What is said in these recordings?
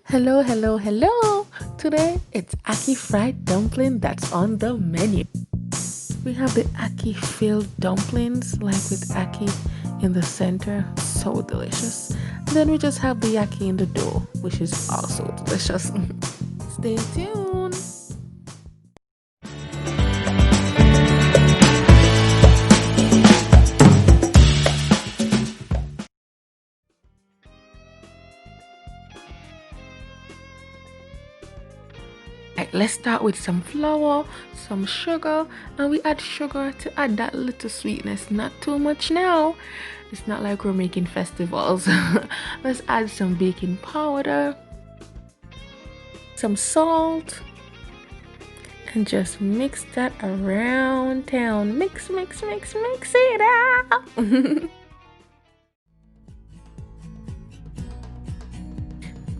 Hello, hello, hello! Today it's Ackee fried dumpling that's on the menu. We have the Ackee filled dumplings, like with Ackee in the center, so delicious. Then we just have the Ackee in the dough, which is also delicious. Stay tuned! Right, let's start with some flour, some sugar, and we add sugar to add that little sweetness. Not too much now. It's not like we're making festivals. Let's add some baking powder, some salt, and just mix that around town. Mix, mix, mix, mix it out.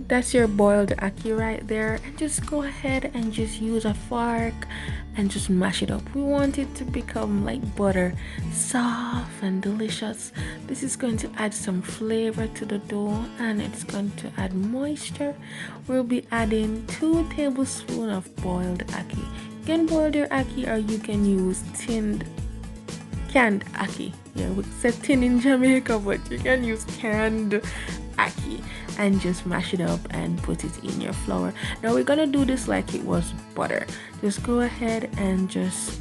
That's your boiled ackee right there, and just go ahead and just use a fork and just mash it up. We want it to become like butter, soft and delicious. This is going to add some flavor to the dough, and it's going to add moisture. We'll be adding 2 tablespoons of boiled ackee. You can boil your ackee, or you can use canned ackee. Yeah, we said tin in Jamaica, but you can use canned ackee, and just mash it up and put it in your flour. Now we're gonna do this like it was butter. Just go ahead and just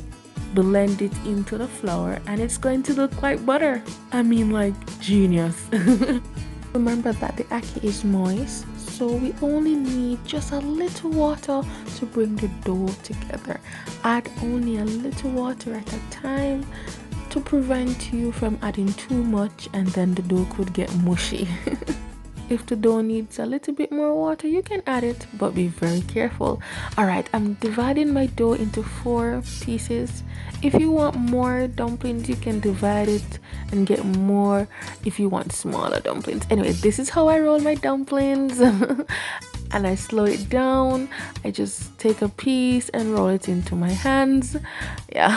blend it into the flour, and it's going to look like butter. I mean, like genius. Remember that the ackee is moist, so we only need just a little water to bring the dough together. Add only a little water at a time to prevent you from adding too much, and then the dough could get mushy. If the dough needs a little bit more water, you can add it, but be very careful. Alright, I'm dividing my dough into 4 pieces. If you want more dumplings, you can divide it and get more if you want smaller dumplings. Anyway, this is how I roll my dumplings. And I slow it down. I just take a piece and roll it into my hands. Yeah.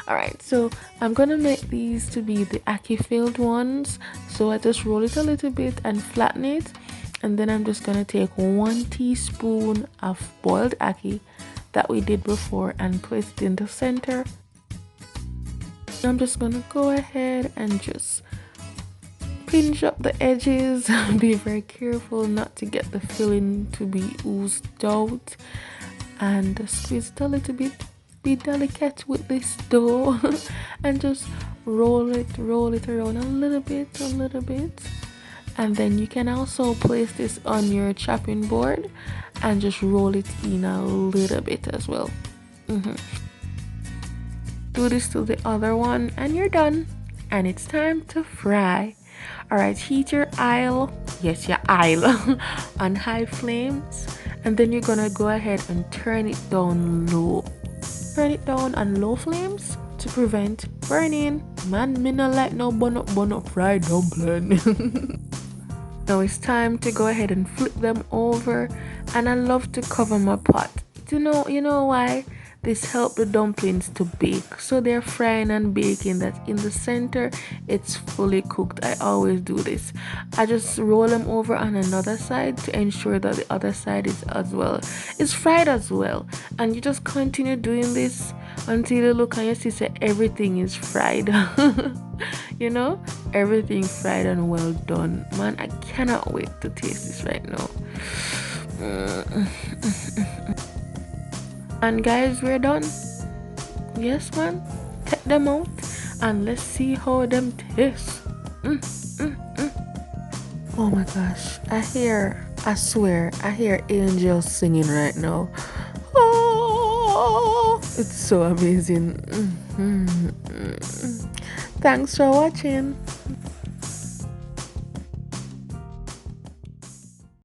All right, so I'm gonna make these to be the ackee filled ones. So I just roll it a little bit and flatten it, and then I'm just gonna take 1 teaspoon of boiled ackee that we did before and place it in the center. I'm just gonna go ahead and just pinch up the edges. Be very careful not to get the filling to be oozed out, and squeeze it a little bit. Be delicate with this dough. And just roll it around a little bit, and then you can also place this on your chopping board and just roll it in a little bit as well. Do this to the other one and you're done, and it's time to fry. Alright, heat your aisle, yes, your aisle, on high flames, and then you're gonna go ahead and turn it down low. Turn it down on low flames to prevent burning. Man, me not like no bun up fried dumpling. Now it's time to go ahead and flip them over, and I love to cover my pot. You know why? This helps the dumplings to bake, so they're frying and baking. That in the center it's fully cooked. I always do this. I just roll them over on another side to ensure that the other side is fried as well, and you just continue doing this until you look and you see say everything is fried. Everything fried and well done. Man, I cannot wait to taste this right now. And guys, we're done. Yes, man. Take them out and let's see how them taste. Oh my gosh. I swear, I hear angels singing right now. Oh, it's so amazing. Thanks for watching.